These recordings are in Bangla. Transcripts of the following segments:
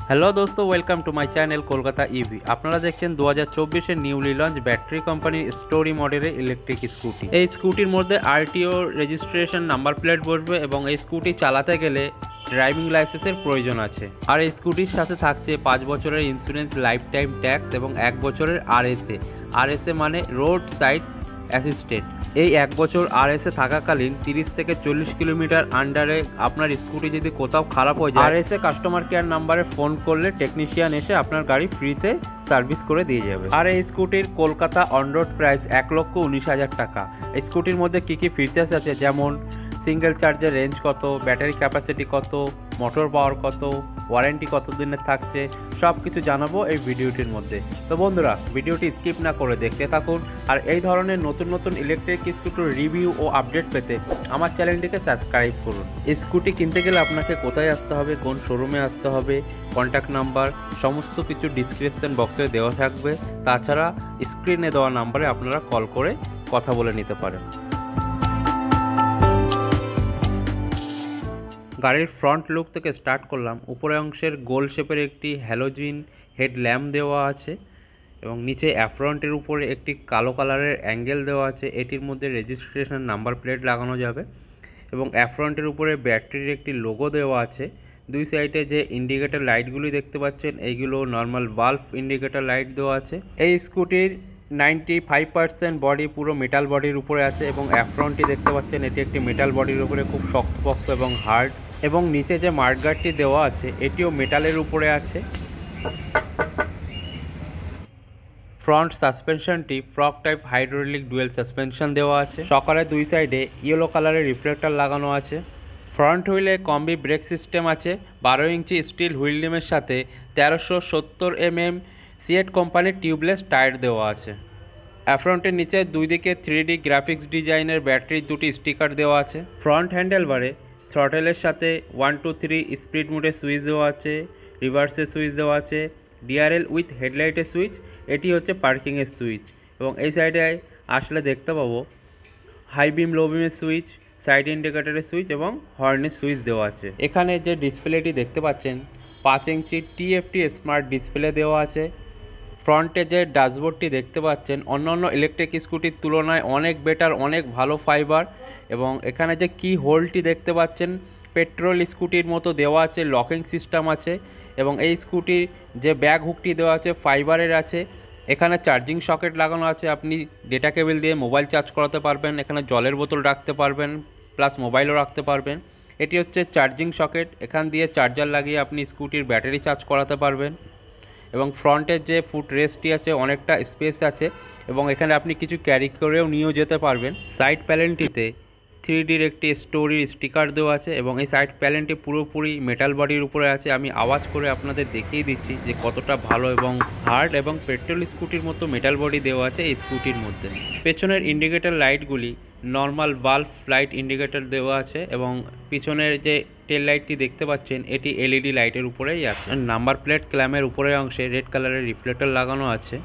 হ্যালো দোস্ত, welcome to my channel Kolkata EV. আপনারা দেখছেন 2024-এর নিউলি লঞ্চ ব্যাটারি কোম্পানির স্টোরি মডেলের ইলেকট্রিক স্কুটি। এই স্কুটির মধ্যে আরটিও রেজিস্ট্রেশন নাম্বার প্লেট বসবে এবং এই স্কুটি চালাতে গেলে ড্রাইভিং লাইসেন্সের প্রয়োজন আছে। আর এই স্কুটির সাথে থাকছে 5 বছরের ইন্স্যুরেন্স, লাইফ টাইম ট্যাক্স এবং 1 বছরের আরএসএ মানে রোড সাইড অ্যাসিস্ট্যান্ট। এই 1 বছর আরএসএ থাকাকালীন 30 থেকে 40 কিলোমিটার আন্ডারে আপনার স্কুটি যদি কোথাও খারাপ হয়ে যায়, আরএসএ কাস্টমার কেয়ার নাম্বারে ফোন করলে টেকনিশিয়ান এসে আপনার গাড়ি ফ্রিতে সার্ভিস করে দিয়ে যাবে। আর এই স্কুটির কলকাতা অন রোড প্রাইস 1,19,000 টাকা। এই স্কুটির মধ্যে কী কী ফিচার্স আছে, যেমন সিঙ্গেল চার্জের রেঞ্জ কত, ব্যাটারি ক্যাপাসিটি কত, মোটর পাওয়ার কত, ওয়ারেন্টি কত দিনের থাকছে, সব কিছু জানাবো এই ভিডিওটির মধ্যে। তো বন্ধুরা, ভিডিওটি স্কিপ না করে দেখতে থাকুন। আর এই ধরনের নতুন নতুন ইলেকট্রিক স্কুটির রিভিউ ও আপডেট পেতে আমার চ্যানেলটিকে সাবস্ক্রাইব করুন। স্কুটি কিনতে গেলে আপনাকে কোথায় আসতে হবে, কোন শোরুমে আসতে হবে, কন্ট্যাক্ট নাম্বার সমস্ত কিছু ডিসক্রিপশন বক্সে দেওয়া থাকবে। তাছাড়া স্ক্রিনে দেওয়া নাম্বারে আপনারা কল করে কথা বলে নিতে পারেন। গাড়ির ফ্রন্ট লুক থেকে স্টার্ট করলাম। উপরে অংশের গোল শেপের একটি হ্যালোজিন হেড ল্যাম্প দেওয়া আছে এবং নিচে অ্যাফ্রন্টের উপরে একটি কালো কালারের অ্যাঙ্গেল দেওয়া আছে। এটির মধ্যে রেজিস্ট্রেশন নাম্বার প্লেট লাগানো যাবে এবং অ্যাফ্রন্টের উপরে ব্যাটারির একটি লোগো দেওয়া আছে। দুই সাইডে যে ইন্ডিকেটর লাইটগুলি দেখতে পাচ্ছেন, এইগুলো নর্মাল বাল্ব ইন্ডিকেটর লাইট দেওয়া আছে। এই স্কুটির 95% বডি পুরো মেটাল বডির উপরে আছে এবং অ্যাফ্রন্টটি দেখতে পাচ্ছেন, এটি একটি মেটাল বডির উপরে খুব শক্তপোক্ত এবং হার্ড। এবং নিচে যে মার্কগার্ডটি দেওয়া আছে এটিও মেটালের উপরে আছে। ফ্রন্ট সাসপেনশনটি fork type hydraulic dual suspension দেওয়া আছে। সকালের দুই সাইডে ইয়েলো কালারের রিফ্লেক্টর লাগানো আছে। ফ্রন্ট হুইলে কম্বি ব্রেক সিস্টেম আছে। 12 ইঞ্চি স্টিল হুইল রিমের সাথে 1370 mm সিয়েট কোম্পানির টিউবলেস টায়ার দেওয়া আছে। অ্যাফ্রন্টের নিচে দুই দিকে 3D গ্রাফিক্স ডিজাইনের ব্যাটারির দুটি স্টিকার দেওয়া আছে। ফ্রন্ট হ্যান্ডেলবারে থ্রটেলের সাথে 1 2 3 স্পিড মোডে সুইচ দেওয়া আছে, রিভার্সের সুইচ দেওয়া আছে, ডিআরএল উইথ হেডলাইটের সুইচ, এটি হচ্ছে পার্কিংয়ের সুইচ। এবং এই সাইডে আসলে দেখতে পাবো হাই বিম লো বিমের সুইচ, সাইড ইন্ডিকেটরের সুইচ এবং হর্নের সুইচ দেওয়া আছে। এখানে যে ডিসপ্লেটি দেখতে পাচ্ছেন 5 ইঞ্চি TFT স্মার্ট ডিসপ্লে দেওয়া আছে। ফ্রন্টে যে ড্যাশবোর্ডটি দেখতে পাচ্ছেন অন্যান্য ইলেকট্রিক স্কুটির তুলনায় অনেক বেটার, অনেক ভালো ফাইবার। এবং এখানে যে কি হোল্ডটি দেখতে পাচ্ছেন পেট্রোল স্কুটির মতো দেওয়া আছে, লকিং সিস্টেম আছে। এবং এই স্কুটির যে ব্যাগ হুকটি দেওয়া আছে ফাইবারের আছে। এখানে চার্জিং সকেট লাগানো আছে, আপনি ডেটা কেবল দিয়ে মোবাইল চার্জ করাতে পারবেন। এখানে জলের বোতল রাখতে পারবেন, প্লাস মোবাইলও রাখতে পারবেন। এটি হচ্ছে চার্জিং সকেট, এখান দিয়ে চার্জার লাগিয়ে আপনি স্কুটির ব্যাটারি চার্জ করাতে পারবেন। এবং ফ্রন্টের যে ফুট রেস্টটি আছে অনেকটা স্পেস আছে এবং এখানে আপনি কিছু ক্যারি করেও নিয়েও যেতে পারবেন। সাইড প্যানেলটিতে 3Dর একটি স্টোরির স্টিকার দেওয়া আছে এবং এই সাইড প্যানেলটি পুরোপুরি মেটাল বডির উপরে আছে। আমি আওয়াজ করে আপনাদের দেখিয়ে দিচ্ছি যে কতটা ভালো এবং হার্ড, এবং পেট্রোল স্কুটির মতো মেটাল বডি দেওয়া আছে এই স্কুটির মধ্যে। পেছনের ইন্ডিকেটর লাইটগুলি নর্মাল বাল্ব লাইট ইন্ডিকেটর দেওয়া আছে এবং পিছনের যে টেল লাইটটি দেখতে পাচ্ছেন এটি LED লাইটের উপরেই আছে। নাম্বার প্লেট ক্ল্যামের উপরের অংশে রেড কালারের রিফ্লেক্টর লাগানো আছে।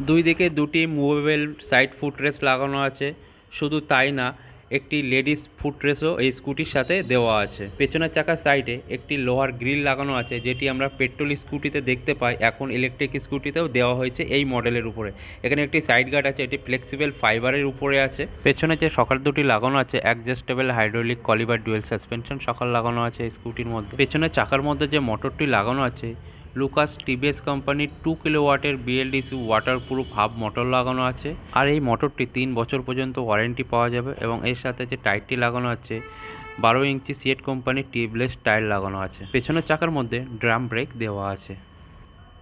দুই দিকে দুটি মুভেবল সাইড ফুটরেস্ট লাগানো আছে। শুধু তাই না, একটি লেডিস ফুটরেস্টও এই স্কুটির সাথে দেওয়া আছে। পেছনের চাকার সাইডে একটি লোহার গ্রিল লাগানো আছে, যেটি আমরা পেট্রোল স্কুটিতে দেখতে পাই, এখন ইলেকট্রিক স্কুটিতেও দেওয়া হয়েছে এই মডেলের উপরে। এখানে একটি সাইড গার্ড আছে, এটি ফ্লেক্সিবল ফাইবারের উপরে আছে। পেছনে যে সকাল দুটি লাগানো আছে অ্যাডজাস্টেবল হাইড্রোলিক কলিবার ডুয়েল সাসপেনশন সকাল লাগানো আছে এই স্কুটির মধ্যে। পেছনের চাকার মধ্যে যে মোটরটি লাগানো আছে লুকাস টিভিএস কোম্পানির 2 কিলোওয়াটের BLDC ওয়াটারপ্রুফ হাব মোটর লাগানো আছে। আর এই মোটরটি 3 বছর পর্যন্ত ওয়ারেন্টি পাওয়া যাবে। এবং এর সাথে যে টায়ারটি লাগানো আছে 12 ইঞ্চি সিয়েট কোম্পানির টিউবলেস টায়ার লাগানো আছে। পেছনের চাকার মধ্যে ড্রাম ব্রেক দেওয়া আছে।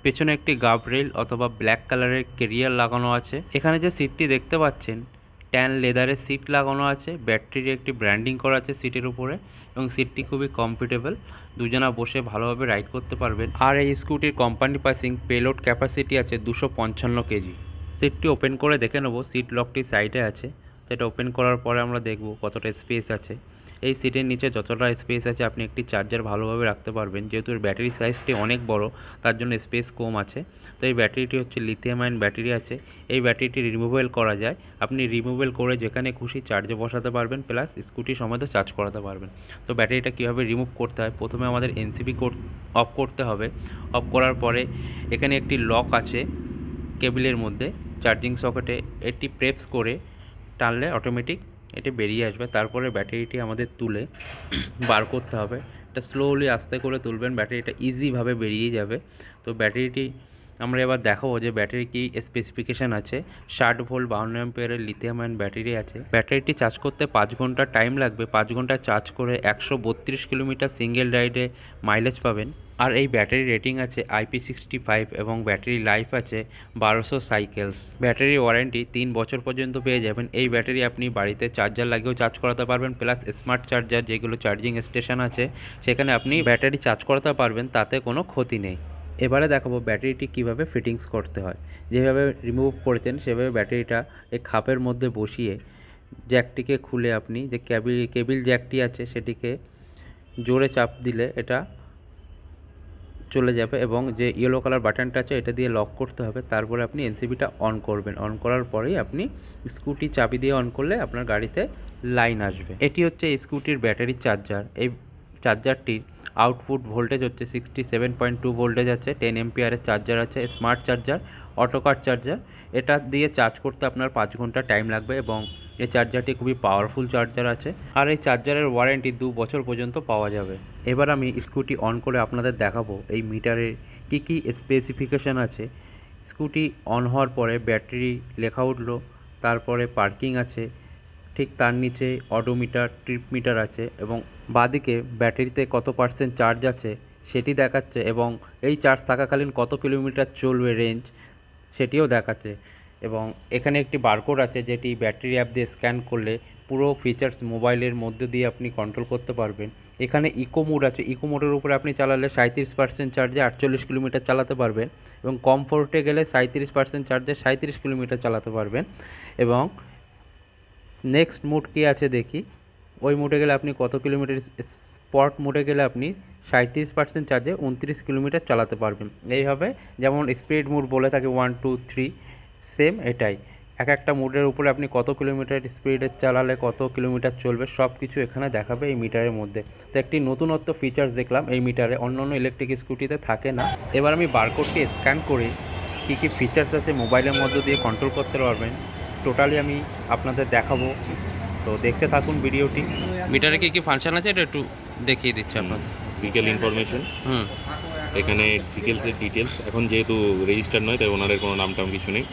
পেছনে একটি গার্ডরেল অথবা ব্ল্যাক কালারের ক্যারিয়ার লাগানো আছে। এখানে যে সিটটি দেখতে পাচ্ছেন ট্যান লেদারের সিট লাগানো আছে, ব্যাটারির একটি ব্র্যান্ডিং করা আছে সিটের উপরে এবং সিটটি খুবই কমফোর্টেবল, দুজনা বসে ভালোভাবে রাইড করতে পারবেন। আর এই স্কুটির কোম্পানি পাসিং পেলোড ক্যাপাসিটি আছে 255 কেজি। সিটটি ওপেন করে দেখে নেব, সিট লকটি সাইডে আছে, সেটা ওপেন করার পরে আমরা দেখব কতটা স্পেস আছে। এই সিটের নিচে যতটা স্পেস আছে আপনি একটি চার্জার ভালোভাবে রাখতে পারবেন। যেহেতু এর ব্যাটারি সাইজটি অনেক বড়, তার জন্য স্পেস কম আছে। তো এই ব্যাটারিটি হচ্ছে লিথিয়াম আয়ন ব্যাটারি আছে। এই ব্যাটারিটি রিমুভেল করা যায়, আপনি রিমুভেল করে যেখানে খুশি চার্জে বসাতে পারবেন, প্লাস স্কুটি সমেত চার্জ করাতে পারবেন। তো ব্যাটারিটা কীভাবে রিমুভ করতে হয়, প্রথমে আমাদের এনসিবি কোড অফ করতে হবে। অফ করার পরে এখানে একটি লক আছে কেবিলের মধ্যে চার্জিং সকেটে, এটি প্রেস করে টানলে অটোমেটিক এটি বেরিয়ে আসবে। তারপরে ব্যাটারিটি আমাদের তুলে বার করতে হবে। এটা স্লোলি আস্তে করে তুলবেন, ব্যাটারিটা ইজিভাবে বেরিয়ে যাবে। তো ব্যাটারিটি আমরা এবার দেখাবো যে ব্যাটারি কি স্পেসিফিকেশান আছে। 60 ভোল্ট 52 অ্যাম্পিয়ারের লিথিয়াম আয়ন ব্যাটারি আছে। ব্যাটারিটি চার্জ করতে 5 ঘন্টা টাইম লাগবে। 5 ঘন্টা চার্জ করে 132 কিলোমিটার সিঙ্গেল রাইডে মাইলেজ পাবেন। আর এই ব্যাটারি রেটিং আছে IP65 এবং ব্যাটারি লাইফ আছে 1200 সাইকেলস। ব্যাটারি ওয়ারেন্টি 3 বছর পর্যন্ত পেয়ে যাবেন। এই ব্যাটারি আপনি বাড়িতে চার্জার লাগিয়েও চার্জ করাতে পারবেন, প্লাস স্মার্ট চার্জার যেগুলো চার্জিং স্টেশন আছে সেখানে আপনি ব্যাটারি চার্জ করাতে পারবেন, তাতে কোনো ক্ষতি নেই। এবারে দেখাবো ব্যাটারিটি কিভাবে ফিটিংস করতে হয়। যেভাবে রিমুভ করেছেন সেভাবে ব্যাটারিটা এই খাপের মধ্যে বসিয়ে জ্যাকটিকে খুলে আপনি যে কেবিল জ্যাকটি আছে সেটিকে জোরে চাপ দিলে এটা চলে যাবে, এবং যে ইয়েলো কালার বাটনটা আছে এটা দিয়ে লক করতে হবে। তারপরে আপনি এনসিবিটা অন করবেন। অন করার পরেই আপনি স্কুটি চাবি দিয়ে অন করলে আপনার গাড়িতে লাইন আসবে। এটি হচ্ছে স্কুটির ব্যাটারি চার্জার। এই চার্জারটির আউটপুট ভোল্টেজ হচ্ছে 67.2 ভোল্টেজ আছে। 10 এম্পিয়ারের চার্জার আছে, স্মার্ট চার্জার, অটোকার চার্জার। এটা দিয়ে চার্জ করতে আপনার 5 ঘন্টা টাইম লাগবে, এবং এই চার্জারটি খুবই পাওয়ারফুল চার্জার আছে। আর এই চার্জারের ওয়ারেন্টি 2 বছর পর্যন্ত পাওয়া যাবে। এবার আমি স্কুটি অন করে আপনাদের দেখাবো এই মিটারের কী কী স্পেসিফিকেশান আছে। স্কুটি অন হওয়ার পরে ব্যাটারি লেখা উঠলো, তারপরে পার্কিং আছে, ঠিক তার নিচে অডোমিটার, ট্রিপ মিটার আছে, এবং বাঁদিকে ব্যাটারিতে কত পার্সেন্ট চার্জ আছে সেটি দেখাচ্ছে, এবং এই চার্জ থাকাকালীন কত কিলোমিটার চলবে রেঞ্জ সেটিও দেখাচ্ছে। এবং এখানে একটি বারকোড আছে যেটি ব্যাটারি অ্যাপ দিয়ে স্ক্যান করলে পুরো ফিচার্স মোবাইলের মধ্যে দিয়ে আপনি কন্ট্রোল করতে পারবেন। এখানে ইকো মোড আছে, ইকো মোডের উপরে আপনি চালালে 37% চার্জে 48 কিলোমিটার চালাতে পারবেন, এবং কমফোর্টে গেলে 37% চার্জে 37 কিলোমিটার চালাতে পারবেন। এবং নেক্সট মোড কী আছে দেখি, ওই মোডে গেলে আপনি কত কিলোমিটার, স্পট মোডে গেলে আপনি 37% চার্জে 29 কিলোমিটার চালাতে পারবেন। এইভাবে যেমন স্পিড মোড বলে থাকে 1 2 3, সেম এটাই এক একটা মোডের উপরে আপনি কত কিলোমিটার স্পিডে চালালে কত কিলোমিটার চলবে সব কিছু এখানে দেখাবে এই মিটারের মধ্যে। তো একটি নতুনত্ব ফিচার্স দেখলাম এই মিটারে, অন্য ইলেকট্রিক স্কুটিতে থাকে না। এবার আমি বারকোডটি স্ক্যান করে কী কী ফিচার্স আছে মোবাইলের মধ্যে দিয়ে কন্ট্রোল করতে পারবেন টোটালি আমি আপনাদের দেখাবো। তো দেখতে থাকুন ভিডিওটি। মিটারে কী কী ফাংশন আছে এটা একটু দেখিয়ে দিচ্ছি আপনাদের। ভিকেল ইনফরমেশন, এখানে ভিকেলসের ডিটেলস, এখন যেহেতু রেজিস্টার নয় তাই ওনারের কোনো নাম টাম কিছু নেই।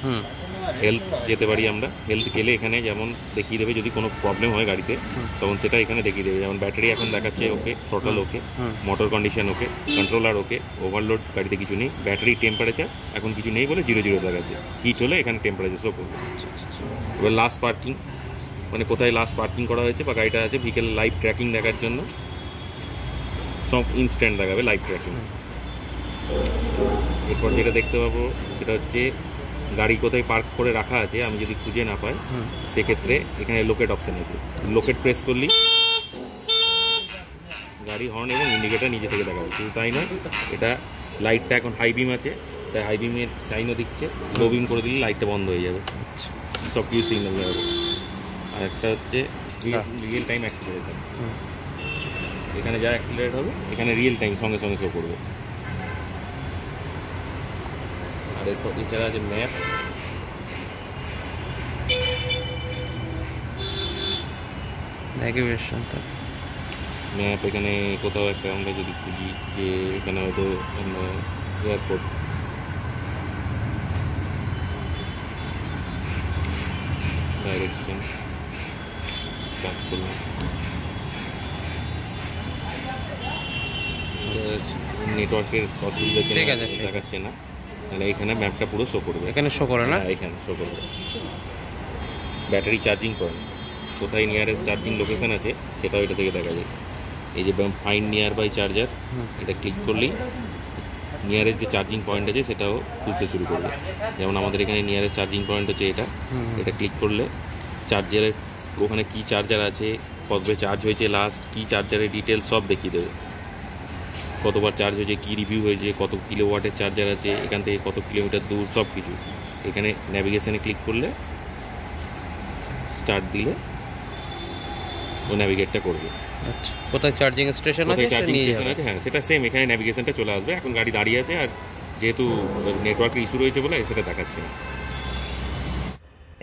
হেলথ যেতে পারি আমরা, হেলথ গেলে এখানে যেমন দেখিয়ে দেবে যদি কোনো প্রবলেম হয় গাড়িতে তখন সেটা এখানে দেখিয়ে দেবে। যেমন ব্যাটারি এখন দেখাচ্ছে ওকে, থ্রটল ওকে, মোটর কন্ডিশন ওকে, কন্ট্রোলার ওকে, ওভারলোড গাড়িতে কিছু নেই, ব্যাটারি টেম্পারেচার এখন কিছু নেই বলে 0 দেখাচ্ছে, হিট হলে এখানে টেম্পারেচার শো করবে। এবার লাস্ট পার্কিং, মানে কোথায় লাস্ট পার্কিং করা হয়েছে বা গাড়িটা আছে, ভিকেল লাইভ ট্র্যাকিং দেখার জন্য সব ইনস্ট্যান্ট দেখাবে লাইভ ট্র্যাকিং। এরপর যেটা দেখতে পাবো সেটা হচ্ছে গাড়ি কোথায় পার্ক করে রাখা আছে আমি যদি খুঁজে না পাই সেক্ষেত্রে এখানে লোকেট অপশান আছে, লোকেট প্রেস করলি গাড়ি হর্ন এবং ইন্ডিকেটার নিজে থেকে দেখাবে। শুধু তাই নয়, এটা লাইটটা এখন হাই বিম আছে তাই হাই বিমের সাইনও দিচ্ছে, লো বিম করে দিলে লাইটটা বন্ধ হয়ে যাবে, সব কিছু সিগন্যাল দেওয়া হবে। আর একটা হচ্ছে রিয়েল টাইম অ্যাক্সিলারেশন, এখানে যা অ্যাক্সিলারেট হবে এখানে রিয়েল টাইম সঙ্গে সঙ্গে শো করবে। আর এরপর এছাড়া আছে ম্যাপ, নেভিগেশন, ম্যাপ এখানে কোথাও একটা আমরা যদি খুঁজি যে এখানে হয়তো আমরা এয়ারপোর্ট, ডাইরেকশন স্টার্ট করলাম, নেটওয়ার্কের অসুবিধা দেখাচ্ছে না, তাহলে এখানে ম্যাপটা পুরো শো করবে, এখানে শো করে না, এখানে শো করবে। ব্যাটারি চার্জিং পয়েন্ট, কোথায় নিয়ারেস্ট চার্জিং লোকেশন আছে সেটাও এটা থেকে দেখা যায়। এই যে ফাইন্ড নিয়ার বাই চার্জার, এটা ক্লিক করলেই নিয়ারেস্ট যে চার্জিং পয়েন্ট আছে সেটাও খুঁজতে শুরু করবে। যেমন আমাদের এখানে নিয়ারেস্ট চার্জিং পয়েন্ট হচ্ছে এটা, এটা ক্লিক করলে চার্জারের ওখানে কি চার্জার আছে কতবার চার্জ হয়েছে লাস্ট, কী চার্জারের ডিটেলস সব দেখিয়ে দেবে, কতবার চার্জ হয়েছে, কী রিভিউ হয়েছে, কত কিলোওয়াটের চার্জার আছে, এখান থেকে কত কিলোমিটার দূর, সব কিছু। এখানে ন্যাভিগেশনে ক্লিক করলে, স্টার্ট দিলে ও ন্যাভিগেটটা করবে। আচ্ছা, কোথায় চার্জিং স্টেশন আছে, কোথায় চার্জিং স্টেশন আছে, হ্যাঁ সেটা সেম, এখানে ন্যাভিগেশনটা চলে আসবে। এখন গাড়ি দাঁড়িয়ে আছে, আর যেহেতু নেটওয়ার্কের ইস্যু রয়েছে বলে সেটা দেখাচ্ছে না।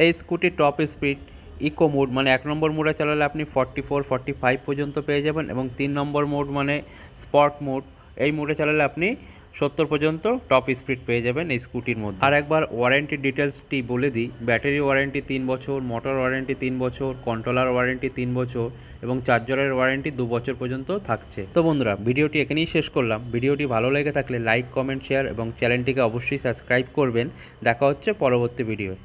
এই স্কুটির টপ স্পিড ইকো মোড মানে 1 নম্বর মোডে চালালে আপনি 44-45 পর্যন্ত পেয়ে যাবেন, এবং 3 নম্বর মোড মানে স্পট মোড, এই মোডে চালালে আপনি 70 পর্যন্ত টপ স্পিড পেয়ে যাবেন এই স্কুটির মধ্যে। আর একবার ওয়ারেন্টি ডিটেলসটি বলে দিই, ব্যাটারি ওয়ারেন্টি 3 বছর, মোটর ওয়ারেন্টি 3 বছর, কন্ট্রোলার ওয়ারেন্টি 3 বছর এবং চার্জারের ওয়ারেন্টি 2 বছর পর্যন্ত থাকছে। তো বন্ধুরা, ভিডিওটি এখানেই শেষ করলাম। ভিডিওটি ভালো লেগে থাকলে লাইক, কমেন্ট, শেয়ার এবং চ্যানেলটিকে অবশ্যই সাবস্ক্রাইব করবেন। দেখা হচ্ছে পরবর্তী ভিডিওয়।